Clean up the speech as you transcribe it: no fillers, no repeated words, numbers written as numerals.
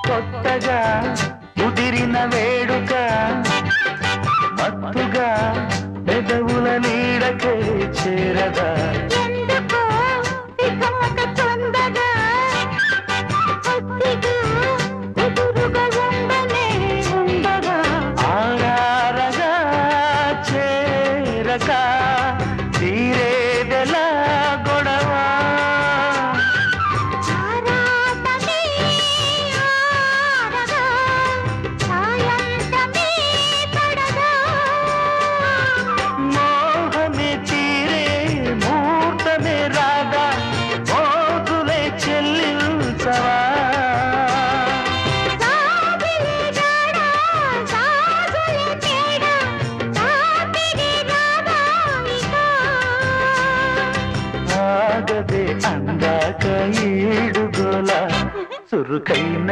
కొత్తగా ముదిరిన వేడుక మత్తుగా పెదవుల నీడకే చేరదా ఎందుకో ఇకమక తొందరగా కొద్దిగా ఎదురుగా ఉండనే ఉండగా ఆరారగా చేరక తీరేదెలా గొడవ ఆరాటమే ఆరగా సాయంత్రమే పడగా మోహమే తీరే మూర్తమే రాగా మోతులే చెల్లించవా సాగిలే గాడా సాగులే తేడా సాగిలే రాగా ఇక ఆగదే అందాక ఈడుగోల చురుకైన